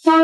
Sahabat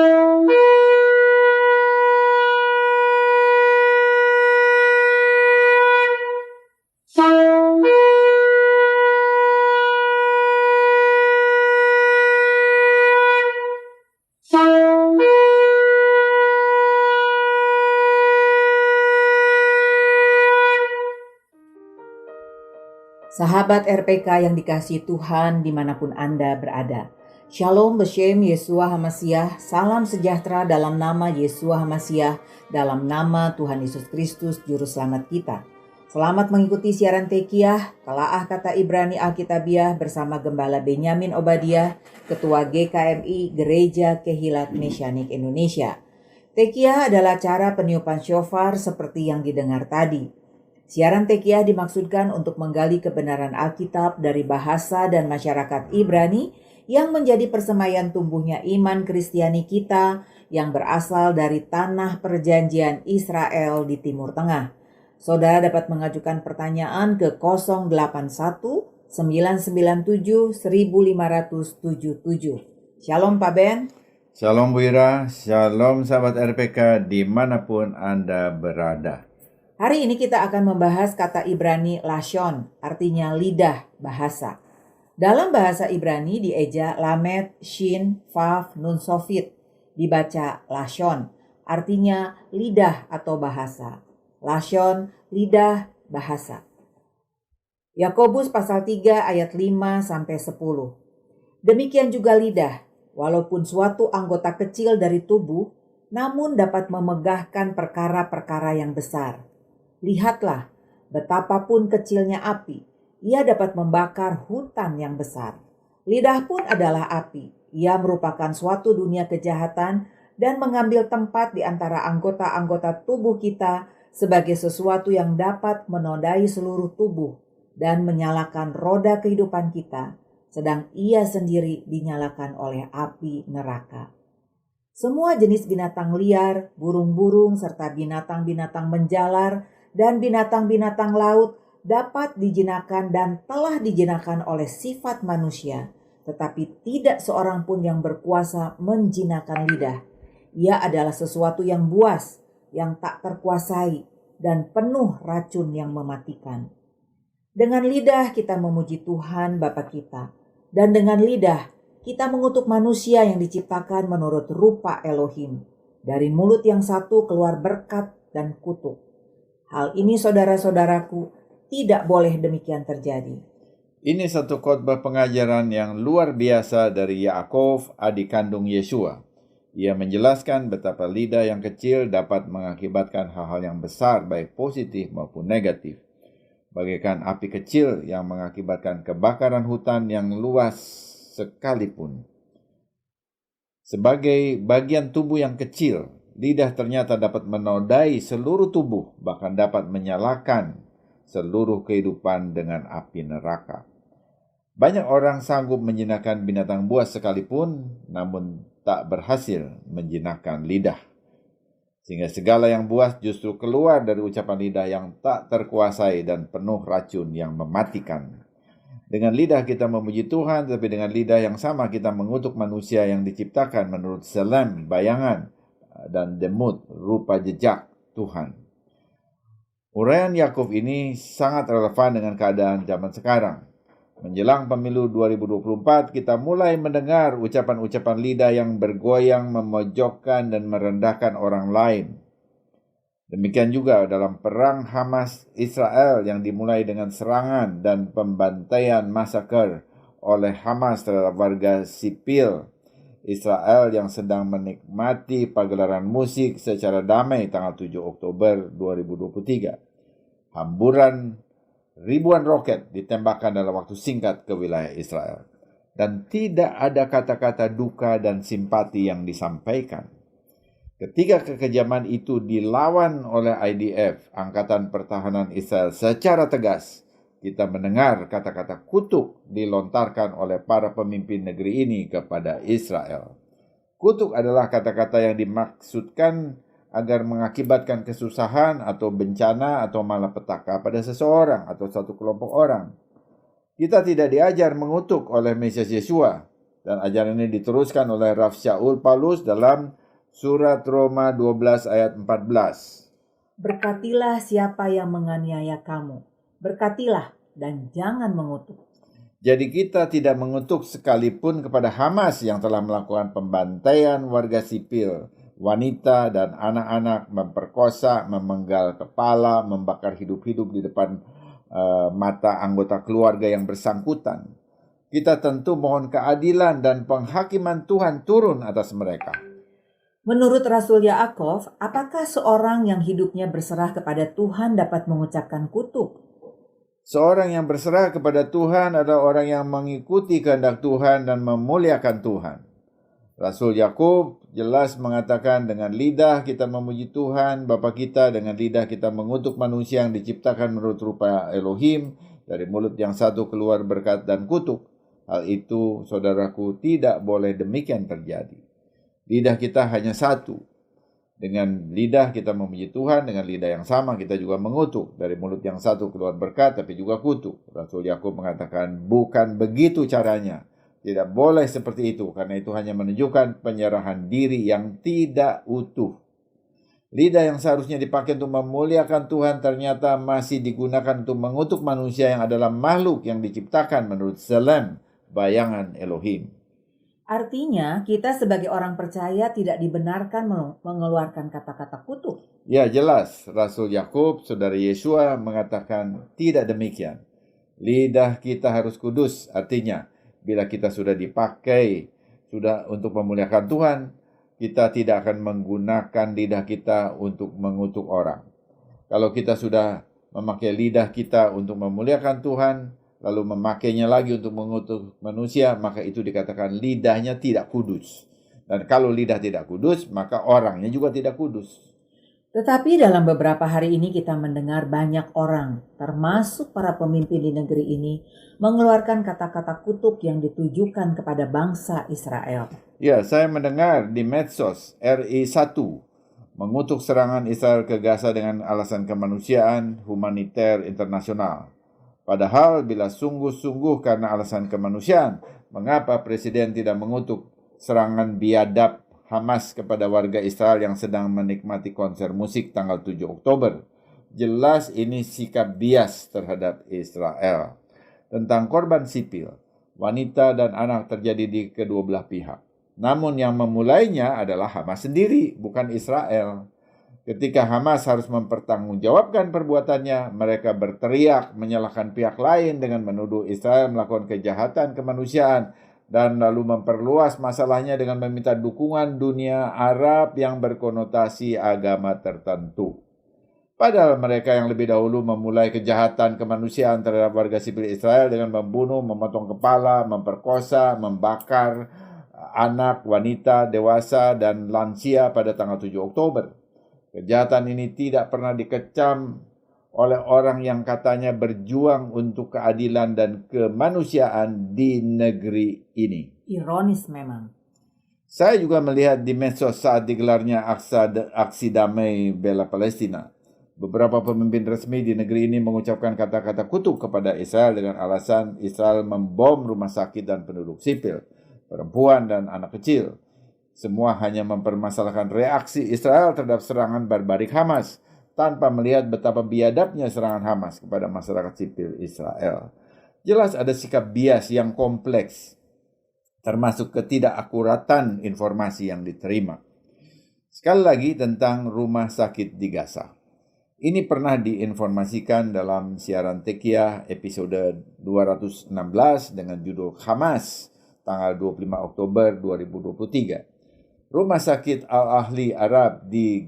RPK yang dikasihi Tuhan dimanapun Anda berada. Shalom Beshem Yeshua HaMasiah, salam sejahtera dalam nama Yeshua HaMasiah, dalam nama Tuhan Yesus Kristus Juru Selamat kita. Selamat mengikuti siaran Tekiyah, Telaah Kata Ibrani Alkitabiah bersama Gembala Benyamin Obadiah, Ketua GKMI Gereja Kehilat Mesianik Indonesia. Tekiyah adalah cara peniupan shofar seperti yang didengar tadi. Siaran Tekiyah dimaksudkan untuk menggali kebenaran Alkitab dari bahasa dan masyarakat Ibrani yang menjadi persemaian tumbuhnya iman Kristiani kita yang berasal dari tanah perjanjian Israel di Timur Tengah. Saudara dapat mengajukan pertanyaan ke 081 997 1577. Shalom Pak Ben. Shalom Bu Ira, shalom sahabat RPK dimanapun Anda berada. Hari ini kita akan membahas kata Ibrani lashon, artinya lidah, bahasa. Dalam bahasa Ibrani dieja lamed, shin, vav, nun sofit. Dibaca lashon, artinya lidah atau bahasa. Lashon, lidah, bahasa. Yakobus pasal 3 ayat 5-10. Demikian juga lidah, walaupun suatu anggota kecil dari tubuh, namun dapat memegahkan perkara-perkara yang besar. Lihatlah, betapapun kecilnya api, ia dapat membakar hutan yang besar. Lidah pun adalah api, ia merupakan suatu dunia kejahatan dan mengambil tempat di antara anggota-anggota tubuh kita sebagai sesuatu yang dapat menodai seluruh tubuh dan menyalakan roda kehidupan kita, sedang ia sendiri dinyalakan oleh api neraka. Semua jenis binatang liar, burung-burung, serta binatang-binatang menjalar, dan binatang-binatang laut dapat dijinakan dan telah dijinakan oleh sifat manusia, tetapi tidak seorang pun yang berkuasa menjinakan lidah. Ia adalah sesuatu yang buas, yang tak terkuasai, dan penuh racun yang mematikan. Dengan lidah kita memuji Tuhan Bapa kita, dan dengan lidah kita mengutuk manusia yang diciptakan menurut rupa Elohim. Dari mulut yang satu keluar berkat dan kutuk. Hal ini saudara-saudaraku tidak boleh demikian terjadi. Ini satu khotbah pengajaran yang luar biasa dari Yaakov, adik kandung Yeshua. Ia menjelaskan betapa lidah yang kecil dapat mengakibatkan hal-hal yang besar baik positif maupun negatif. Bagaikan api kecil yang mengakibatkan kebakaran hutan yang luas sekalipun. Sebagai bagian tubuh yang kecil, lidah ternyata dapat menodai seluruh tubuh, bahkan dapat menyalakan seluruh kehidupan dengan api neraka. Banyak orang sanggup menjinakkan binatang buas sekalipun, namun tak berhasil menjinakkan lidah. Sehingga segala yang buas justru keluar dari ucapan lidah yang tak terkuasai dan penuh racun yang mematikan. Dengan lidah kita memuji Tuhan, tapi dengan lidah yang sama kita mengutuk manusia yang diciptakan menurut selem, bayangan, dan demut, rupa jejak Tuhan. Uraian Yakov ini sangat relevan dengan keadaan zaman sekarang. Menjelang pemilu 2024, kita mulai mendengar ucapan-ucapan lidah yang bergoyang, memojokkan, dan merendahkan orang lain. Demikian juga dalam perang Hamas-Israel yang dimulai dengan serangan dan pembantaian massacre oleh Hamas terhadap warga sipil Israel yang sedang menikmati pagelaran musik secara damai tanggal 7 Oktober 2023. Hamburan ribuan roket ditembakkan dalam waktu singkat ke wilayah Israel. Dan tidak ada kata-kata duka dan simpati yang disampaikan. Ketika kekejaman itu dilawan oleh IDF, Angkatan Pertahanan Israel, secara tegas, kita mendengar kata-kata kutuk dilontarkan oleh para pemimpin negeri ini kepada Israel. Kutuk adalah kata-kata yang dimaksudkan agar mengakibatkan kesusahan atau bencana atau malapetaka pada seseorang atau satu kelompok orang. Kita tidak diajar mengutuk oleh Mesias Yeshua. Dan ajaran ini diteruskan oleh Rasul Paulus dalam surat Roma 12 ayat 14. Berkatilah siapa yang menganiaya kamu. Berkatilah dan jangan mengutuk. Jadi kita tidak mengutuk sekalipun kepada Hamas yang telah melakukan pembantaian warga sipil, wanita dan anak-anak, memperkosa, memenggal kepala, membakar hidup-hidup di depan mata anggota keluarga yang bersangkutan. Kita tentu mohon keadilan dan penghakiman Tuhan turun atas mereka. Menurut Rasul Yaakov, apakah seorang yang hidupnya berserah kepada Tuhan dapat mengucapkan kutuk? Seorang yang berserah kepada Tuhan adalah orang yang mengikuti kehendak Tuhan dan memuliakan Tuhan. Rasul Yakub jelas mengatakan, dengan lidah kita memuji Tuhan Bapa kita, dengan lidah kita mengutuk manusia yang diciptakan menurut rupa Elohim, dari mulut yang satu keluar berkat dan kutuk. Hal itu, saudaraku, tidak boleh demikian terjadi. Lidah kita hanya satu. Dengan lidah kita memuji Tuhan, dengan lidah yang sama kita juga mengutuk. Dari mulut yang satu keluar berkat, tapi juga kutuk. Rasul Yakub mengatakan, bukan begitu caranya. Tidak boleh seperti itu, karena itu hanya menunjukkan penyerahan diri yang tidak utuh. Lidah yang seharusnya dipakai untuk memuliakan Tuhan ternyata masih digunakan untuk mengutuk manusia yang adalah makhluk yang diciptakan menurut Tselem, bayangan Elohim. Artinya, kita sebagai orang percaya tidak dibenarkan mengeluarkan kata-kata kutuk. Ya, jelas. Rasul Yakub, saudara Yesua, mengatakan tidak demikian. Lidah kita harus kudus, artinya bila kita sudah dipakai sudah untuk memuliakan Tuhan, kita tidak akan menggunakan lidah kita untuk mengutuk orang. Kalau kita sudah memakai lidah kita untuk memuliakan Tuhan, lalu memakainya lagi untuk mengutuk manusia, maka itu dikatakan lidahnya tidak kudus. Dan kalau lidah tidak kudus, maka orangnya juga tidak kudus. Tetapi dalam beberapa hari ini kita mendengar banyak orang, termasuk para pemimpin di negeri ini, mengeluarkan kata-kata kutuk yang ditujukan kepada bangsa Israel. Ya, saya mendengar di medsos RI1 mengutuk serangan Israel ke Gaza dengan alasan kemanusiaan humaniter internasional. Padahal bila sungguh-sungguh karena alasan kemanusiaan, mengapa Presiden tidak mengutuk serangan biadab Hamas kepada warga Israel yang sedang menikmati konser musik tanggal 7 Oktober? Jelas ini sikap bias terhadap Israel. Tentang korban sipil, wanita dan anak terjadi di kedua belah pihak. Namun yang memulainya adalah Hamas sendiri, bukan Israel. Ketika Hamas harus mempertanggungjawabkan perbuatannya, mereka berteriak menyalahkan pihak lain dengan menuduh Israel melakukan kejahatan kemanusiaan dan lalu memperluas masalahnya dengan meminta dukungan dunia Arab yang berkonotasi agama tertentu. Padahal mereka yang lebih dahulu memulai kejahatan kemanusiaan terhadap warga sipil Israel dengan membunuh, memotong kepala, memperkosa, membakar anak, wanita, dewasa, dan lansia pada tanggal 7 Oktober. Kejahatan ini tidak pernah dikecam oleh orang yang katanya berjuang untuk keadilan dan kemanusiaan di negeri ini. Ironis memang. Saya juga melihat di medsos saat digelarnya aksi damai bela Palestina. Beberapa pemimpin resmi di negeri ini mengucapkan kata-kata kutuk kepada Israel dengan alasan Israel membom rumah sakit dan penduduk sipil, perempuan dan anak kecil. Semua hanya mempermasalahkan reaksi Israel terhadap serangan barbarik Hamas, tanpa melihat betapa biadabnya serangan Hamas kepada masyarakat sipil Israel. Jelas ada sikap bias yang kompleks, termasuk ketidakakuratan informasi yang diterima. Sekali lagi tentang rumah sakit di Gaza. Ini pernah diinformasikan dalam siaran Tekiyah episode 216 dengan judul Hamas, tanggal 25 Oktober 2023. Rumah sakit Al-Ahli Arab di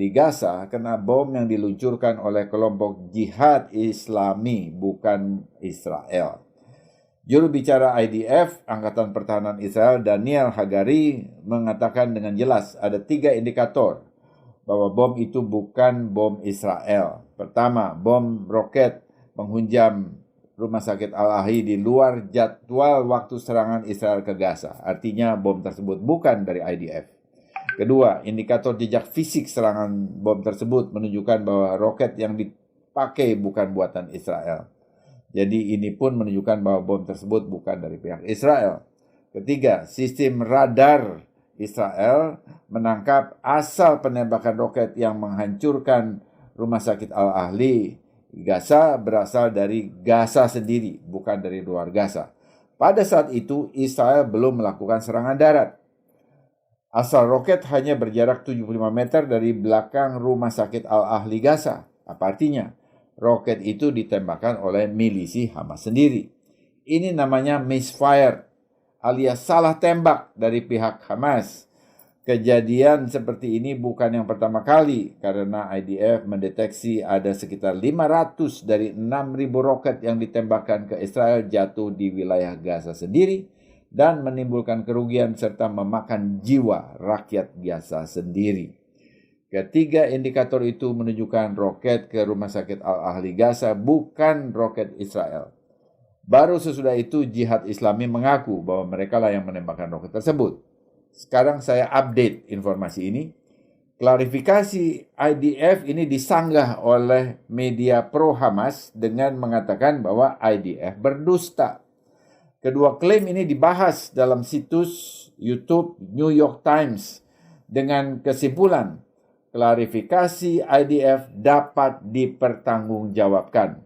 Gaza kena bom yang diluncurkan oleh kelompok jihad Islami, bukan Israel. Juru bicara IDF, Angkatan Pertahanan Israel, Daniel Hagari, mengatakan dengan jelas ada 3 indikator bahwa bom itu bukan bom Israel. Pertama, bom roket menghunjam rumah sakit Al-Ahli di luar jadwal waktu serangan Israel ke Gaza. Artinya bom tersebut bukan dari IDF. Kedua, indikator jejak fisik serangan bom tersebut menunjukkan bahwa roket yang dipakai bukan buatan Israel. Jadi ini pun menunjukkan bahwa bom tersebut bukan dari pihak Israel. Ketiga, sistem radar Israel menangkap asal penembakan roket yang menghancurkan Rumah Sakit Al-Ahli Gaza berasal dari Gaza sendiri, bukan dari luar Gaza. Pada saat itu, Israel belum melakukan serangan darat. Asal roket hanya berjarak 75 meter dari belakang Rumah Sakit Al-Ahli Gaza. Apa artinya? Roket itu ditembakkan oleh milisi Hamas sendiri. Ini namanya misfire, alias salah tembak dari pihak Hamas. Kejadian seperti ini bukan yang pertama kali karena IDF mendeteksi ada sekitar 500 dari 6.000 roket yang ditembakkan ke Israel jatuh di wilayah Gaza sendiri dan menimbulkan kerugian serta memakan jiwa rakyat Gaza sendiri. Ketiga indikator itu menunjukkan roket ke Rumah Sakit Al-Ahli Gaza bukan roket Israel. Baru sesudah itu Jihad Islami mengaku bahwa mereka lah yang menembakkan roket tersebut. Sekarang saya update informasi ini. Klarifikasi IDF ini disanggah oleh media pro-Hamas dengan mengatakan bahwa IDF berdusta. Kedua klaim ini dibahas dalam situs YouTube New York Times dengan kesimpulan klarifikasi IDF dapat dipertanggungjawabkan.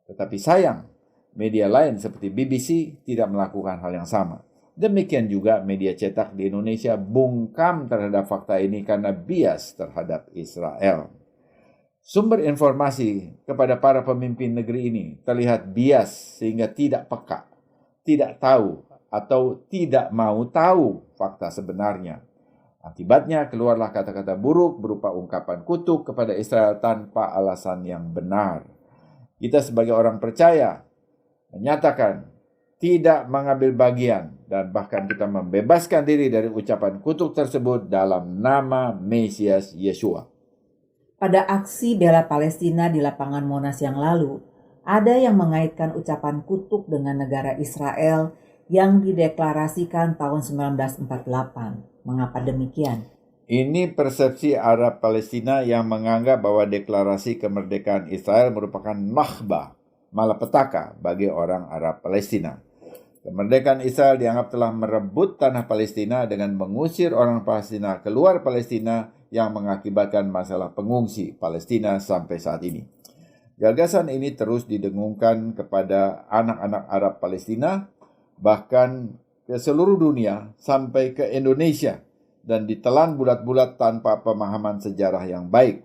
Tetapi sayang, media lain seperti BBC tidak melakukan hal yang sama. Demikian juga media cetak di Indonesia bungkam terhadap fakta ini karena bias terhadap Israel. Sumber informasi kepada para pemimpin negeri ini terlihat bias sehingga tidak peka, tidak tahu, atau tidak mau tahu fakta sebenarnya. Akibatnya keluarlah kata-kata buruk berupa ungkapan kutuk kepada Israel tanpa alasan yang benar. Kita sebagai orang percaya menyatakan tidak mengambil bagian dan bahkan kita membebaskan diri dari ucapan kutuk tersebut dalam nama Mesias Yeshua. Pada aksi bela Palestina di lapangan Monas yang lalu, ada yang mengaitkan ucapan kutuk dengan negara Israel yang dideklarasikan tahun 1948. Mengapa demikian? Ini persepsi Arab Palestina yang menganggap bahwa deklarasi kemerdekaan Israel merupakan mahbah, malapetaka bagi orang Arab Palestina. Kemerdekaan Israel dianggap telah merebut tanah Palestina dengan mengusir orang Palestina keluar Palestina yang mengakibatkan masalah pengungsi Palestina sampai saat ini. Gagasan ini terus didengungkan kepada anak-anak Arab Palestina, bahkan ke seluruh dunia sampai ke Indonesia, dan ditelan bulat-bulat tanpa pemahaman sejarah yang baik.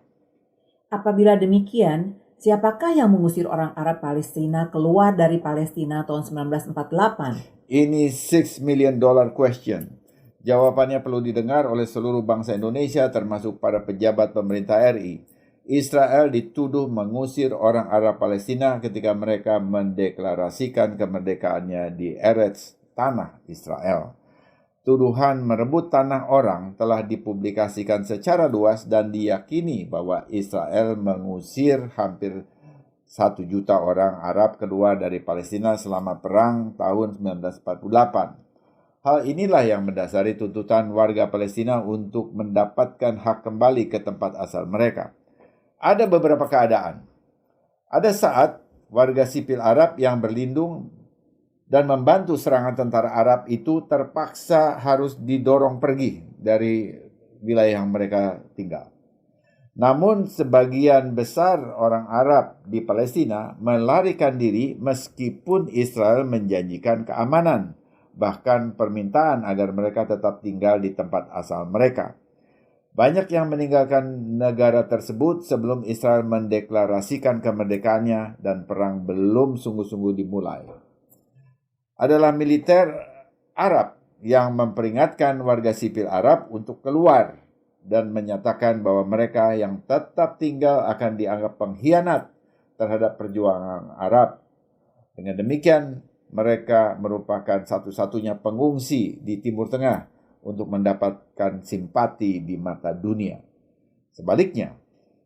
Apabila demikian, siapakah yang mengusir orang Arab Palestina keluar dari Palestina tahun 1948? Ini $6 million question. Jawabannya perlu didengar oleh seluruh bangsa Indonesia termasuk para pejabat pemerintah RI. Israel dituduh mengusir orang Arab Palestina ketika mereka mendeklarasikan kemerdekaannya di Eretz, tanah Israel. Tuduhan merebut tanah orang telah dipublikasikan secara luas dan diyakini bahwa Israel mengusir hampir 1 juta orang Arab keluar dari Palestina selama perang tahun 1948. Hal inilah yang mendasari tuntutan warga Palestina untuk mendapatkan hak kembali ke tempat asal mereka. Ada beberapa keadaan. Ada saat warga sipil Arab yang berlindung dan membantu serangan tentara Arab itu terpaksa harus didorong pergi dari wilayah yang mereka tinggal. Namun sebagian besar orang Arab di Palestina melarikan diri meskipun Israel menjanjikan keamanan, bahkan permintaan agar mereka tetap tinggal di tempat asal mereka. Banyak yang meninggalkan negara tersebut sebelum Israel mendeklarasikan kemerdekaannya dan perang belum sungguh-sungguh dimulai. Adalah militer Arab yang memperingatkan warga sipil Arab untuk keluar dan menyatakan bahwa mereka yang tetap tinggal akan dianggap pengkhianat terhadap perjuangan Arab. Dengan demikian, mereka merupakan satu-satunya pengungsi di Timur Tengah untuk mendapatkan simpati di mata dunia. Sebaliknya,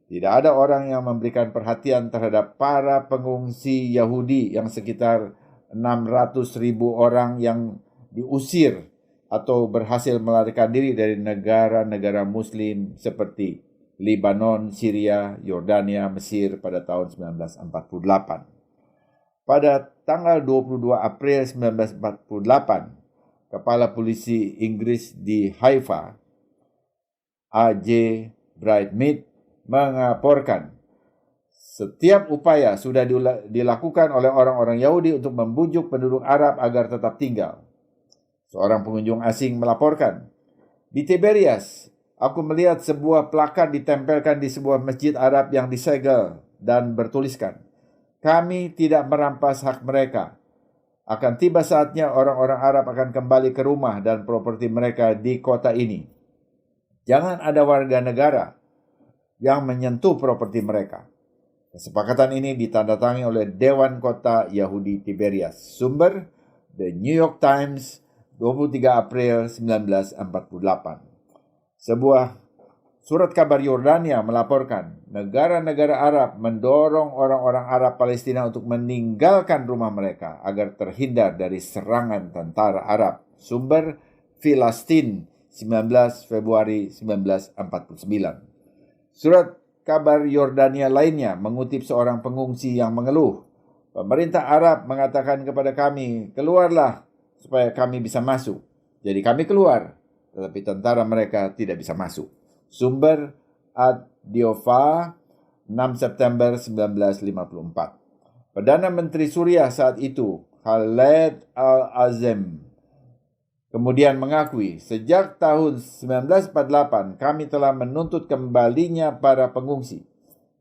tidak ada orang yang memberikan perhatian terhadap para pengungsi Yahudi yang sekitar 600.000 orang yang diusir atau berhasil melarikan diri dari negara-negara Muslim seperti Lebanon, Syria, Yordania, Mesir pada tahun 1948. Pada tanggal 22 April 1948, Kepala Polisi Inggris di Haifa, A.J. Brightmead, mengaporkan setiap upaya sudah dilakukan oleh orang-orang Yahudi untuk membujuk penduduk Arab agar tetap tinggal. Seorang pengunjung asing melaporkan, di Tiberias, aku melihat sebuah plakat ditempelkan di sebuah masjid Arab yang disegel dan bertuliskan, kami tidak merampas hak mereka. Akan tiba saatnya orang-orang Arab akan kembali ke rumah dan properti mereka di kota ini. Jangan ada warga negara yang menyentuh properti mereka. Kesepakatan ini ditandatangani oleh Dewan Kota Yahudi Tiberias. Sumber, The New York Times, 23 April 1948. Sebuah surat kabar Yordania melaporkan negara-negara Arab mendorong orang-orang Arab Palestina untuk meninggalkan rumah mereka agar terhindar dari serangan tentara Arab. Sumber, Filastin, 19 Februari 1949. Surat kabar Yordania lainnya mengutip seorang pengungsi yang mengeluh, pemerintah Arab mengatakan kepada kami, keluarlah supaya kami bisa masuk. Jadi kami keluar, tetapi tentara mereka tidak bisa masuk. Sumber, Ad-Diofa, 6 September 1954. Perdana Menteri Suriah saat itu, Khaled Al-Azem, kemudian mengakui, sejak tahun 1948 kami telah menuntut kembalinya para pengungsi.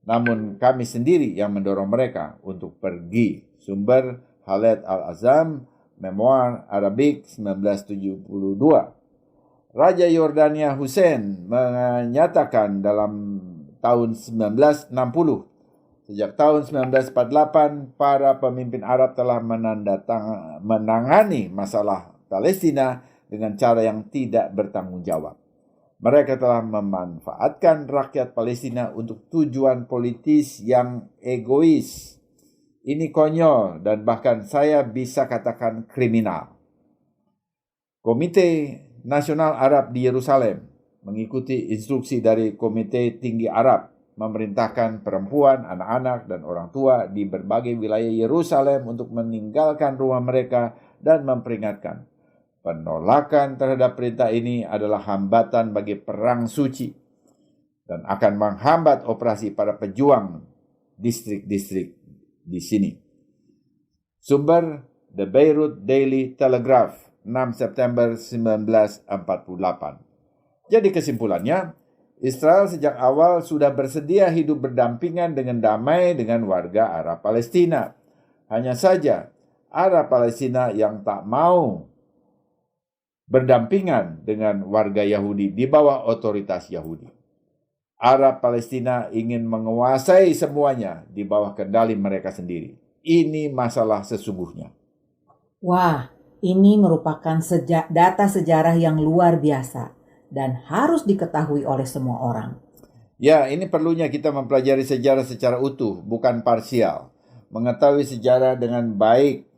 Namun kami sendiri yang mendorong mereka untuk pergi. Sumber, Khaled Al-Azam, Memoir Arabic 1972. Raja Yordania Hussein menyatakan dalam tahun 1960, sejak tahun 1948 para pemimpin Arab telah menangani masalah Palestina dengan cara yang tidak bertanggung jawab. Mereka telah memanfaatkan rakyat Palestina untuk tujuan politis yang egois. Ini konyol dan bahkan saya bisa katakan kriminal. Komite Nasional Arab di Yerusalem mengikuti instruksi dari Komite Tinggi Arab memerintahkan perempuan, anak-anak, dan orang tua di berbagai wilayah Yerusalem untuk meninggalkan rumah mereka dan memperingatkan, penolakan terhadap perintah ini adalah hambatan bagi perang suci dan akan menghambat operasi para pejuang distrik-distrik di sini. Sumber, The Beirut Daily Telegraph, 6 September 1948. Jadi kesimpulannya, Israel sejak awal sudah bersedia hidup berdampingan dengan damai dengan warga Arab Palestina. Hanya saja, Arab Palestina yang tak mau berdampingan dengan warga Yahudi di bawah otoritas Yahudi. Arab Palestina ingin menguasai semuanya di bawah kendali mereka sendiri. Ini masalah sesungguhnya. Wah, ini merupakan data sejarah yang luar biasa dan harus diketahui oleh semua orang. Ya, ini perlunya kita mempelajari sejarah secara utuh, bukan parsial. Mengetahui sejarah dengan baik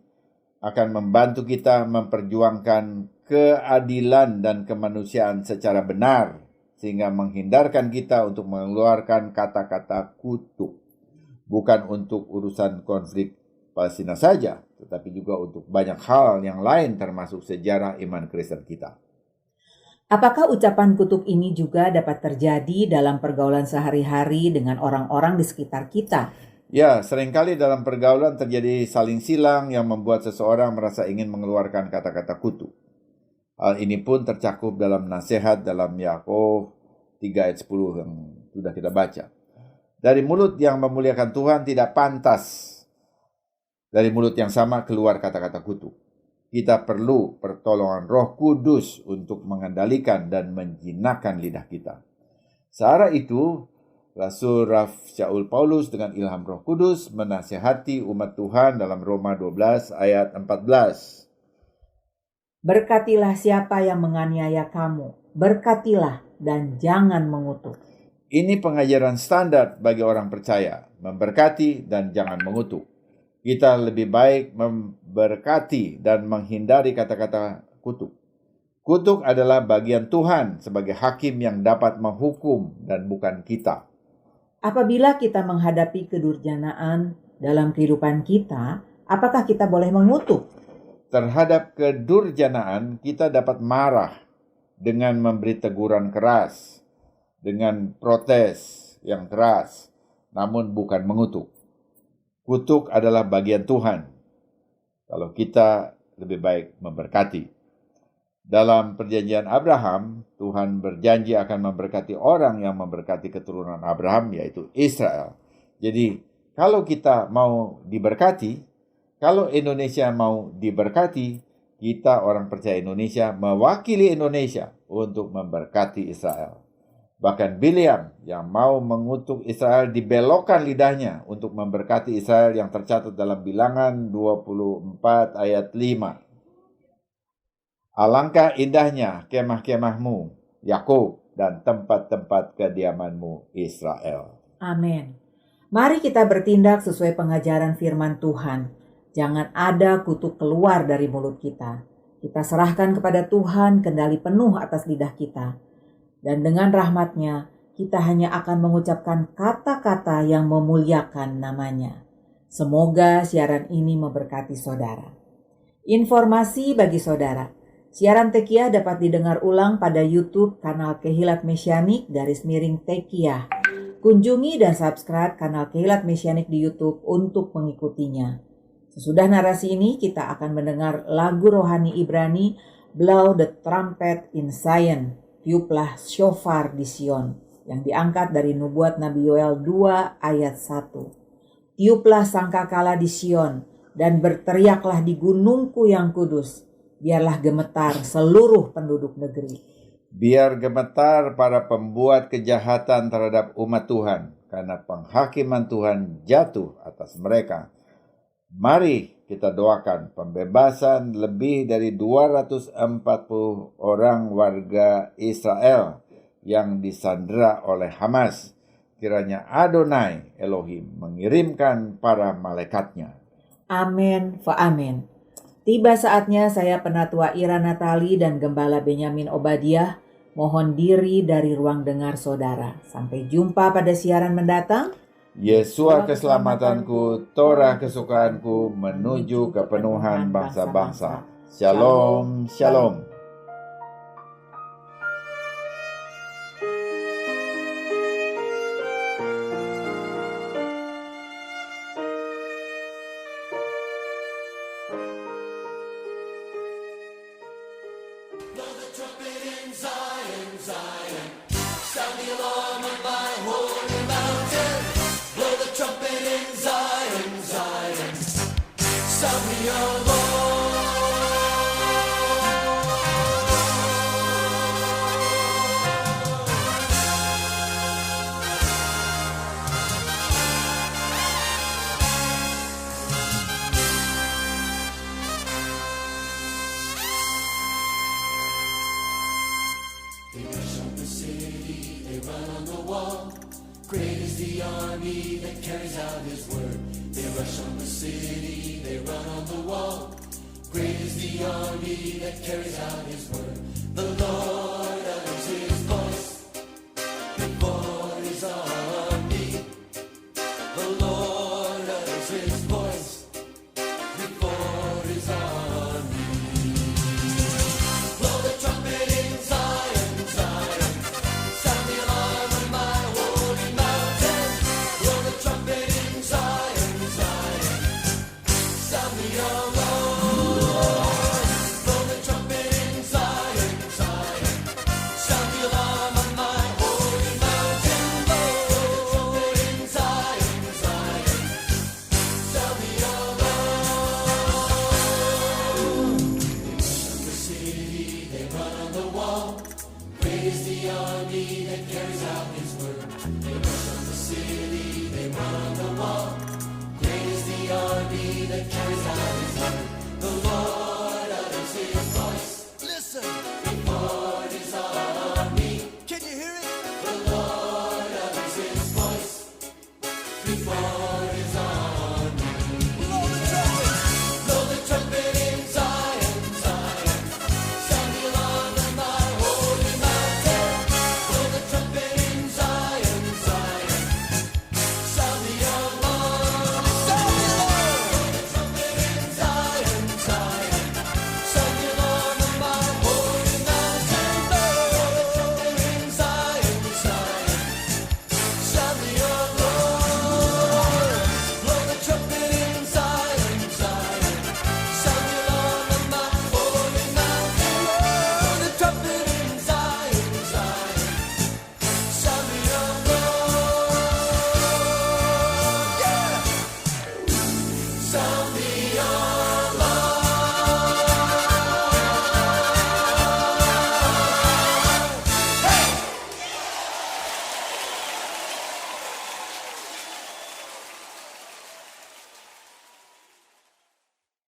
akan membantu kita memperjuangkan keadilan dan kemanusiaan secara benar, sehingga menghindarkan kita untuk mengeluarkan kata-kata kutuk. Bukan untuk urusan konflik Palestina saja, tetapi juga untuk banyak hal yang lain termasuk sejarah iman Kristen kita. Apakah ucapan kutuk ini juga dapat terjadi dalam pergaulan sehari-hari dengan orang-orang di sekitar kita? Ya, seringkali dalam pergaulan terjadi saling silang yang membuat seseorang merasa ingin mengeluarkan kata-kata kutuk. Hal ini pun tercakup dalam nasihat dalam Yakov 3 ayat 10 yang sudah kita baca. Dari mulut yang memuliakan Tuhan tidak pantas dari mulut yang sama keluar kata-kata kutuk. Kita perlu pertolongan Roh Kudus untuk mengendalikan dan menjinakkan lidah kita. Searah itu, Rasul Shaul Paulus dengan ilham Roh Kudus menasihati umat Tuhan dalam Roma 12 ayat 14. Berkatilah siapa yang menganiaya kamu, berkatilah dan jangan mengutuk. Ini pengajaran standar bagi orang percaya, memberkati dan jangan mengutuk. Kita lebih baik memberkati dan menghindari kata-kata kutuk. Kutuk adalah bagian Tuhan sebagai hakim yang dapat menghukum dan bukan kita. Apabila kita menghadapi kedurjanaan dalam kehidupan kita, apakah kita boleh mengutuk? Terhadap kedurjanaan kita dapat marah dengan memberi teguran keras, dengan protes yang keras, namun bukan mengutuk. Kutuk adalah bagian Tuhan. Kalau kita lebih baik memberkati. Dalam perjanjian Abraham, Tuhan berjanji akan memberkati orang yang memberkati keturunan Abraham, yaitu Israel. Jadi, kalau kita mau diberkati, kalau Indonesia mau diberkati, kita orang percaya Indonesia mewakili Indonesia untuk memberkati Israel. Bahkan Bileam yang mau mengutuk Israel dibelokkan lidahnya untuk memberkati Israel yang tercatat dalam Bilangan 24 ayat 5. Alangkah indahnya kemah-kemahmu, Yakub, dan tempat-tempat kediamanmu, Israel. Amin. Mari kita bertindak sesuai pengajaran firman Tuhan. Jangan ada kutuk keluar dari mulut kita. Kita serahkan kepada Tuhan kendali penuh atas lidah kita. Dan dengan rahmat-Nya, kita hanya akan mengucapkan kata-kata yang memuliakan nama-Nya. Semoga siaran ini memberkati saudara. Informasi bagi saudara. Siaran Tekiyah dapat didengar ulang pada YouTube kanal Kehilat Mesianik _Tekiyah. Kunjungi dan subscribe kanal Kehilat Mesianik di YouTube untuk mengikutinya. Sesudah narasi ini, kita akan mendengar lagu rohani Ibrani, Blow the Trumpet in Zion, tiuplah shofar di Sion, yang diangkat dari nubuat Nabi Yoel 2 ayat 1. Tiuplah sangkakala di Sion, dan berteriaklah di gunungku yang kudus. Biarlah gemetar seluruh penduduk negeri. Biar gemetar para pembuat kejahatan terhadap umat Tuhan, karena penghakiman Tuhan jatuh atas mereka. Mari kita doakan pembebasan lebih dari 240 orang warga Israel yang disandera oleh Hamas. Kiranya Adonai Elohim mengirimkan para malaikatnya. Amin, amin. Tiba saatnya saya Penatua Ira Natali dan Gembala Benyamin Obadiah mohon diri dari ruang dengar saudara. Sampai jumpa pada siaran mendatang. Yesua keselamatanku, Torah kesukaanku, menuju kepenuhan bangsa-bangsa. Shalom, shalom. Great is the army that carries out his word. They rush on the city, they run on the wall. Great is the army that carries out his word. The Lord utters his voice before his army. The Lord utters his voice before his army. Blow the trumpet in Zion, Zion. Sound the alarm on my holy mountain. Blow the trumpet in Zion, Zion. Sound the alarm. Blow the trumpet in Zion, Zion. Sound the alarm on my holy mountain. Blow the trumpet in Zion, Zion. Sound the alarm. The city, they run on the wall. Great is the army that carries out his word. They rush on the city, they run on the wall. Great is the army that carries out